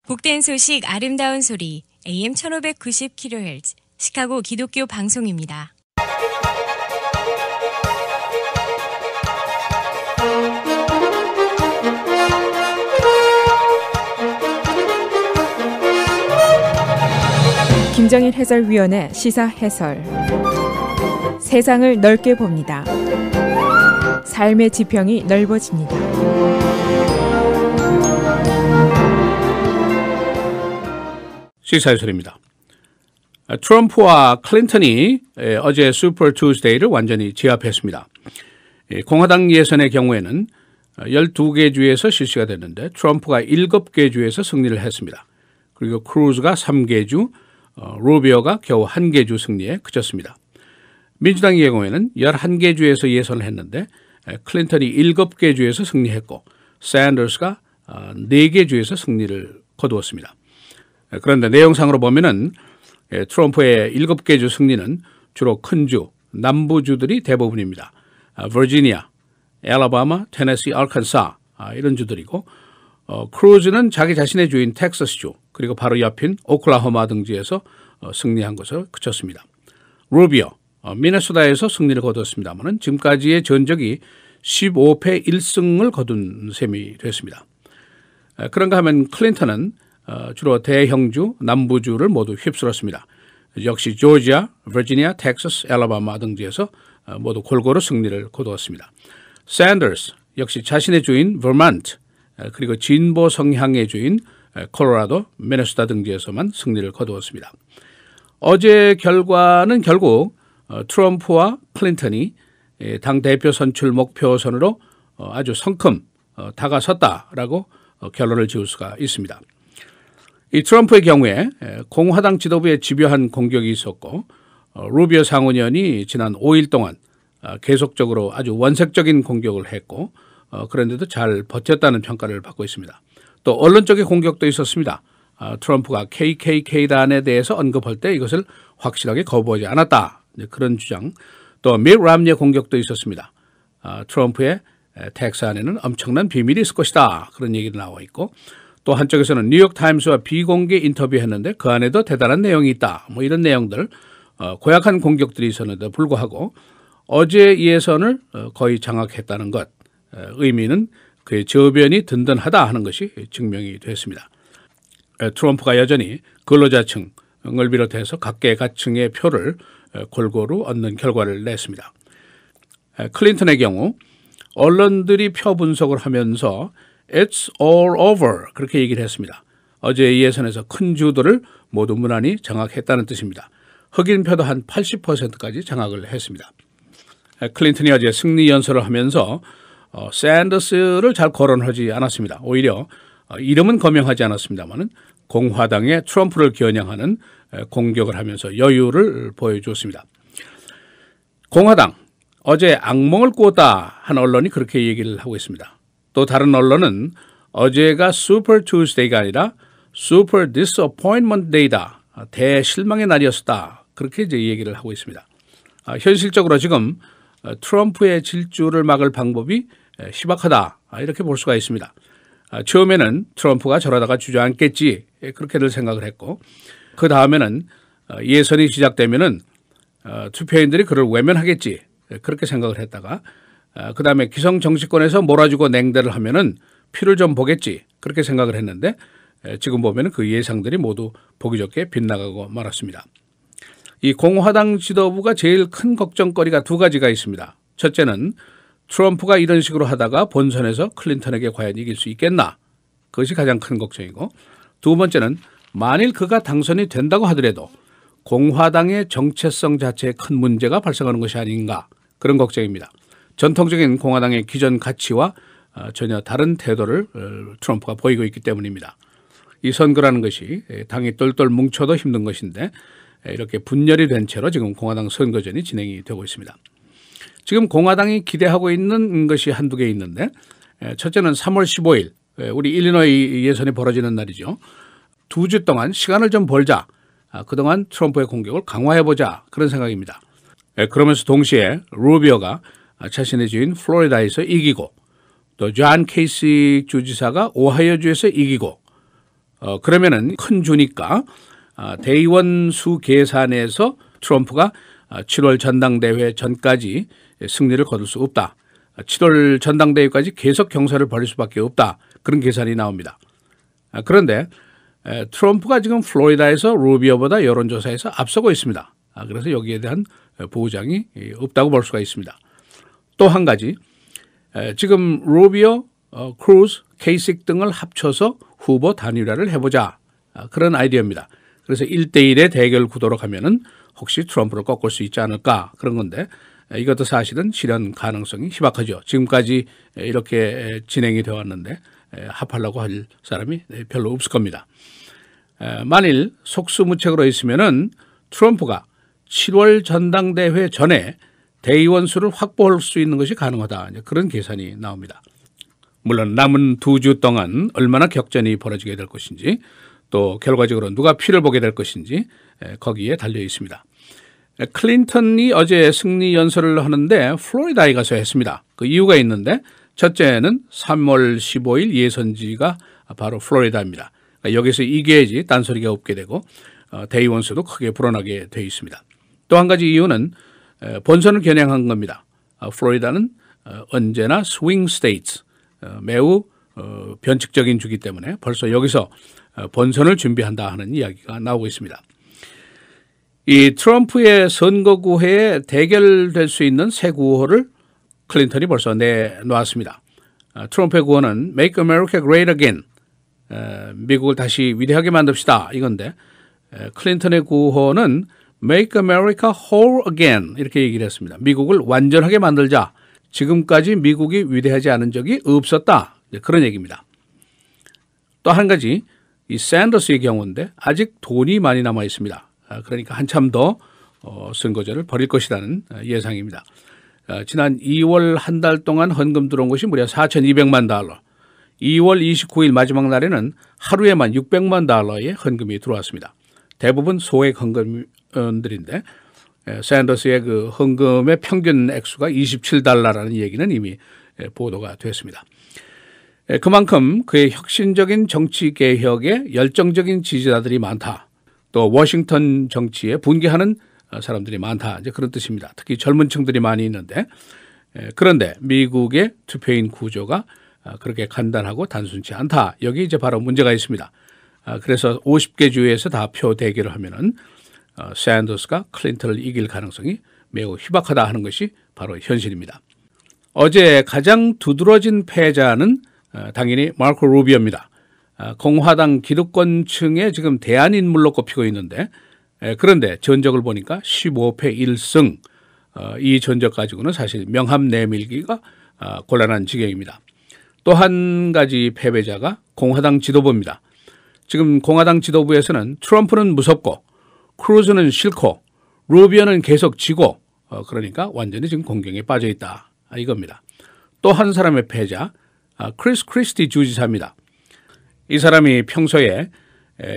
복된 소식 아름다운 소리 AM 1590kHz 시카고 기독교 방송입니다. 김정일 해설위원의 시사 해설. 세상을 넓게 봅니다. 삶의 지평이 넓어집니다. 시사해설입니다. 트럼프와 클린턴이 어제 슈퍼 투스데이를 완전히 제압했습니다. 공화당 예선의 경우에는 12개 주에서 실시가 됐는데 트럼프가 7개 주에서 승리를 했습니다. 그리고 크루즈가 3개 주, 루비오가 겨우 1개 주 승리에 그쳤습니다. 민주당의 경우에는 11개 주에서 예선을 했는데 클린턴이 7개 주에서 승리했고 샌더스가 4개 주에서 승리를 거두었습니다. 그런데 내용상으로 보면은 트럼프의 7개 주 승리는 주로 큰 주, 남부주들이 대부분입니다. 버지니아, 엘라바마, 테네시, 아칸사 이런 주들이고 크루즈는 자기 자신의 주인 텍사스주 그리고 바로 옆인 오클라호마 등 지에서 승리한 것으로 그쳤습니다. 루비오, 미네소다에서 승리를 거두었습니다만 지금까지의 전적이 15패 1승을 거둔 셈이 됐습니다. 그런가 하면 클린턴은 주로 대형주, 남부주를 모두 휩쓸었습니다. 역시 조지아, 버지니아, 텍사스, 엘라바마 등지에서 모두 골고루 승리를 거두었습니다. 샌더스 역시 자신의 주인 버먼트 그리고 진보 성향의 주인 콜로라도, 미네소타 등지에서만 승리를 거두었습니다. 어제 결과는 결국 트럼프와 클린턴이 당대표 선출 목표 선으로 아주 성큼 다가섰다라고 결론을 지을 수가 있습니다. 이 트럼프의 경우에 공화당 지도부에 집요한 공격이 있었고 루비오 상원의원이 지난 5일 동안 계속적으로 아주 원색적인 공격을 했고 그런데도 잘 버텼다는 평가를 받고 있습니다. 또 언론적인 공격도 있었습니다. 트럼프가 KKK단에 대해서 언급할 때 이것을 확실하게 거부하지 않았다. 그런 주장. 또 밋 람니의 공격도 있었습니다. 트럼프의 텍스 안에는 엄청난 비밀이 있을 것이다. 그런 얘기도 나와 있고 또 한쪽에서는 뉴욕타임스와 비공개 인터뷰했는데 그 안에도 대단한 내용이 있다. 뭐 이런 내용들 고약한 공격들이 있었는데 불구하고 어제 예선을 거의 장악했다는 것 의미는 그의 저변이 든든하다 하는 것이 증명이 됐습니다. 트럼프가 여전히 근로자층을 비롯해서 각계각층의 표를 골고루 얻는 결과를 냈습니다. 클린턴의 경우 언론들이 표 분석을 하면서 It's all over 그렇게 얘기를 했습니다. 어제 예선에서 큰 주들을 모두 무난히 장악했다는 뜻입니다. 흑인 표도 한 80%까지 장악을 했습니다. 클린턴이 어제 승리 연설을 하면서 샌더스를 잘 거론하지 않았습니다. 오히려 이름은 거명하지 않았습니다만 공화당의 트럼프를 겨냥하는 공격을 하면서 여유를 보여주었습니다. 공화당 어제 악몽을 꾸었다 한 언론이 그렇게 얘기를 하고 있습니다. 또 다른 언론은 어제가 슈퍼 투스데이가 아니라 슈퍼 디스어포인먼트 데이다. 대실망의 날이었다. 그렇게 이제 얘기를 하고 있습니다. 현실적으로 지금 트럼프의 질주를 막을 방법이 희박하다. 이렇게 볼 수가 있습니다. 처음에는 트럼프가 저러다가 주저앉겠지. 그렇게들 생각을 했고 그 다음에는 예선이 시작되면은 투표인들이 그를 외면하겠지. 그렇게 생각을 했다가 그 다음에 기성 정치권에서 몰아주고 냉대를 하면은 피를 좀 보겠지 그렇게 생각을 했는데 지금 보면은 그 예상들이 모두 보기 좋게 빗나가고 말았습니다. 이 공화당 지도부가 제일 큰 걱정거리가 두 가지가 있습니다. 첫째는 트럼프가 이런 식으로 하다가 본선에서 클린턴에게 과연 이길 수 있겠나 그것이 가장 큰 걱정이고 두 번째는 만일 그가 당선이 된다고 하더라도 공화당의 정체성 자체에 큰 문제가 발생하는 것이 아닌가 그런 걱정입니다. 전통적인 공화당의 기존 가치와 전혀 다른 태도를 트럼프가 보이고 있기 때문입니다. 이 선거라는 것이 당이 똘똘 뭉쳐도 힘든 것인데 이렇게 분열이 된 채로 지금 공화당 선거전이 진행이 되고 있습니다. 지금 공화당이 기대하고 있는 것이 한두 개 있는데 첫째는 3월 15일 우리 일리노이 예선이 벌어지는 날이죠. 2주 동안 시간을 좀 벌자. 그동안 트럼프의 공격을 강화해보자. 그런 생각입니다. 그러면서 동시에 루비오가 자신의 주인 플로리다에서 이기고 또 존 케이시 주지사가 오하이오주에서 이기고 그러면은 큰 주니까 대의원 수 계산에서 트럼프가 7월 전당대회 전까지 승리를 거둘 수 없다. 7월 전당대회까지 계속 경선을 벌일 수밖에 없다. 그런 계산이 나옵니다. 그런데 트럼프가 지금 플로리다에서 루비오보다 여론조사에서 앞서고 있습니다. 그래서 여기에 대한 보장이 없다고 볼 수가 있습니다. 또 한 가지, 지금 루비오, 크루즈, 케이식 등을 합쳐서 후보 단일화를 해보자. 그런 아이디어입니다. 그래서 1대1의 대결 구도로 가면은 혹시 트럼프를 꺾을 수 있지 않을까 그런 건데 이것도 사실은 실현 가능성이 희박하죠. 지금까지 이렇게 진행이 되어 왔는데 합하려고 할 사람이 별로 없을 겁니다. 만일 속수무책으로 있으면은 트럼프가 7월 전당대회 전에 대의원 수를 확보할 수 있는 것이 가능하다. 그런 계산이 나옵니다. 물론 남은 2주 동안 얼마나 격전이 벌어지게 될 것인지 또 결과적으로 누가 피를 보게 될 것인지 거기에 달려 있습니다. 클린턴이 어제 승리 연설을 하는데 플로리다에 가서 했습니다. 그 이유가 있는데 첫째는 3월 15일 예선지가 바로 플로리다입니다. 그러니까 여기서 이겨야지 딴소리가 없게 되고 대의원 수도 크게 불어나게 되어 있습니다. 또 한 가지 이유는 본선을 겨냥한 겁니다. 플로리다는 언제나 스윙 스테이트, 매우 변칙적인 주기 때문에 벌써 여기서 본선을 준비한다 하는 이야기가 나오고 있습니다. 이 트럼프의 선거구회에 대결될 수 있는 새 구호를 클린턴이 벌써 내놓았습니다. 트럼프의 구호는 Make America Great Again, 미국을 다시 위대하게 만듭시다 이건데 클린턴의 구호는 Make America Whole Again 이렇게 얘기를 했습니다. 미국을 완전하게 만들자. 지금까지 미국이 위대하지 않은 적이 없었다. 그런 얘기입니다. 또 한 가지 이 샌더스의 경우인데 아직 돈이 많이 남아 있습니다. 그러니까 한참 더 선거전을 벌일 것이라는 예상입니다. 지난 2월 한 달 동안 헌금 들어온 것이 무려 4,200만 달러. 2월 29일 마지막 날에는 하루에만 600만 달러의 헌금이 들어왔습니다. 대부분 소액 헌금들인데 샌더스의 그 헌금의 평균 액수가 27달러라는 얘기는 이미 보도가 됐습니다. 그만큼 그의 혁신적인 정치 개혁에 열정적인 지지자들이 많다. 또 워싱턴 정치에 분개하는 사람들이 많다. 이제 그런 뜻입니다. 특히 젊은 층들이 많이 있는데 그런데 미국의 투표인 구조가 그렇게 간단하고 단순치 않다. 여기 이제 바로 문제가 있습니다. 그래서 50개 주에서 다 표 대결을 하면은 샌더스가 클린턴을 이길 가능성이 매우 희박하다 하는 것이 바로 현실입니다. 어제 가장 두드러진 패자는 당연히 마르코 루비오입니다. 공화당 기득권층의 지금 대안인물로 꼽히고 있는데 그런데 전적을 보니까 15패 1승 이 전적 가지고는 사실 명함 내밀기가 곤란한 지경입니다. 또 한 가지 패배자가 공화당 지도부입니다. 지금 공화당 지도부에서는 트럼프는 무섭고 크루즈는 싫고 루비오는 계속 지고 그러니까 완전히 지금 공경에 빠져 있다 이겁니다. 또 한 사람의 패자 크리스 크리스티 주지사입니다. 이 사람이 평소에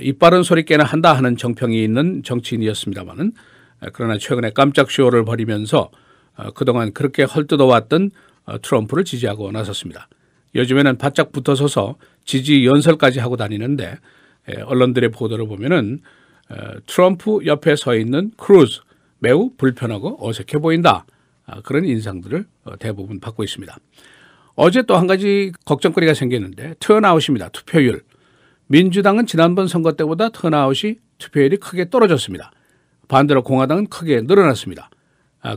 입 바른 소리 꽤나 한다 하는 정평이 있는 정치인이었습니다마는 그러나 최근에 깜짝 쇼를 벌이면서 그동안 그렇게 헐뜯어왔던 트럼프를 지지하고 나섰습니다. 요즘에는 바짝 붙어서서 지지 연설까지 하고 다니는데 언론들의 보도를 보면은 트럼프 옆에 서 있는 크루즈 매우 불편하고 어색해 보인다. 그런 인상들을 대부분 받고 있습니다. 어제 또 한 가지 걱정거리가 생겼는데 턴아웃입니다. 투표율. 민주당은 지난번 선거 때보다 턴아웃이 투표율이 크게 떨어졌습니다. 반대로 공화당은 크게 늘어났습니다.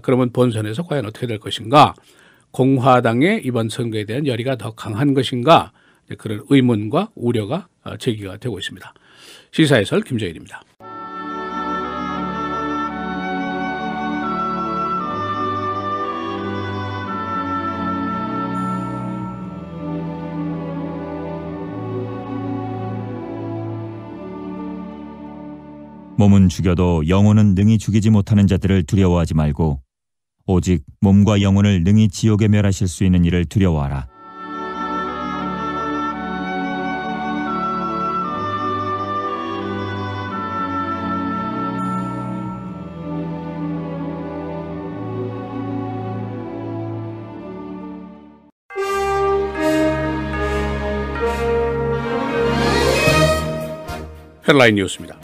그러면 본선에서 과연 어떻게 될 것인가? 공화당의 이번 선거에 대한 열의가 더 강한 것인가? 그런 의문과 우려가 제기가 되고 있습니다. 시사해설 김정일입니다. 몸은 죽여도 영혼은 능히 죽이지 못하는 자들을 두려워하지 말고 오직 몸과 영혼을 능히 지옥에 멸하실 수 있는 이를 두려워하라. 헤드라인 뉴스입니다.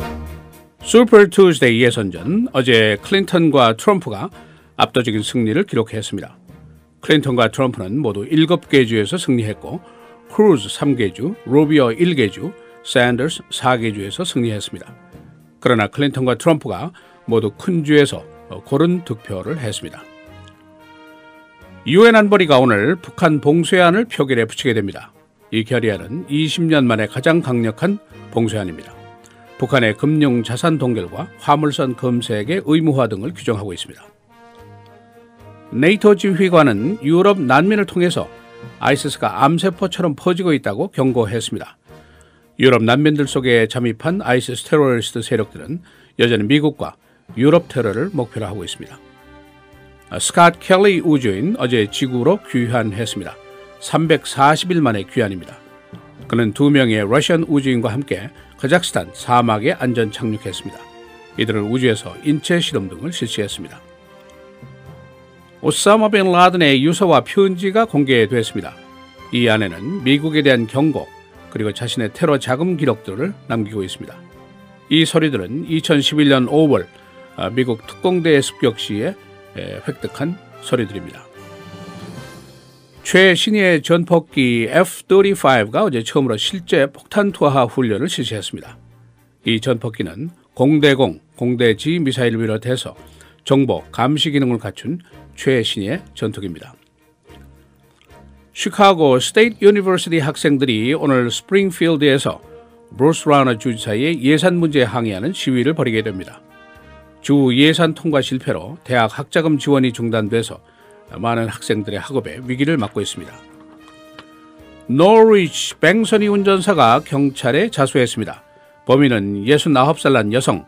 슈퍼 투즈데이 예선전 어제 클린턴과 트럼프가 압도적인 승리를 기록했습니다. 클린턴과 트럼프는 모두 7개 주에서 승리했고 크루즈 3개 주, 루비오 1개 주, 샌더스 4개 주에서 승리했습니다. 그러나 클린턴과 트럼프가 모두 큰 주에서 고른 득표를 했습니다. 유엔 안보리가 오늘 북한 봉쇄안을 표결에 붙이게 됩니다. 이 결의안은 20년 만에 가장 강력한 봉쇄안입니다. 북한의 금융 자산 동결과 화물선 검색의 의무화 등을 규정하고 있습니다. 네이토 지휘관은 유럽 난민을 통해서 아이시스가 암세포처럼 퍼지고 있다고 경고했습니다. 유럽 난민들 속에 잠입한 아이시스 테러리스트 세력들은 여전히 미국과 유럽 테러를 목표로 하고 있습니다. 스캇 켈리 우주인 어제 지구로 귀환했습니다. 340일 만에 귀환입니다. 그는 2명의 러시안 우주인과 함께 카자흐스탄 사막에 안전 착륙했습니다. 이들은 우주에서 인체 실험 등을 실시했습니다. 오사마 빈 라덴의 유서와 편지가 공개됐습니다. 이 안에는 미국에 대한 경고 그리고 자신의 테러 자금 기록들을 남기고 있습니다. 이 서류들은 2011년 5월 미국 특공대 습격 시에 획득한 서류들입니다. 최신의 전폭기 F-35가 어제 처음으로 실제 폭탄 투하 훈련을 실시했습니다. 이 전폭기는 공대공, 공대지 미사일을 비롯해서 정보, 감시 기능을 갖춘 최신의 전투기입니다. 시카고 스테이트 유니버시티 학생들이 오늘 스프링필드에서 브루스 라너 주지사의 예산 문제에 항의하는 시위를 벌이게 됩니다. 주 예산 통과 실패로 대학 학자금 지원이 중단돼서 많은 학생들의 학업에 위기를 맞고 있습니다. 노리치 뱅서니 운전사가 경찰에 자수했습니다. 범인은 69살 난 여성,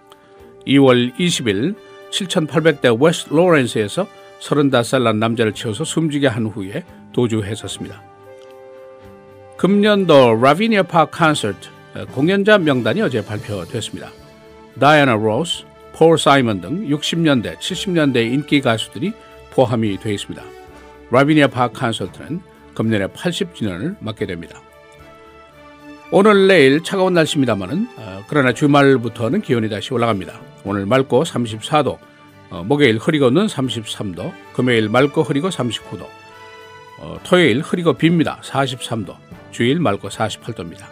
2월 20일 7800대 웨스트 로렌스에서 35살 난 남자를 치워서 숨지게 한 후에 도주했었습니다. 금년도 라비니아 파크 콘서트 공연자 명단이 어제 발표됐습니다. 다이애나 로스, 폴 사이먼 등 60년대, 70년대 인기 가수들이 포함이 되어 있습니다. 라비니아 파크 콘서트는 금년에 80주년을 맞게 됩니다. 오늘 내일 차가운 날씨입니다만은 그러나 주말부터는 기온이 다시 올라갑니다. 오늘 맑고 34도, 목요일 흐리고는 33도, 금요일 맑고 흐리고 39도, 토요일 흐리고 빕니다. 43도, 주일 맑고 48도입니다.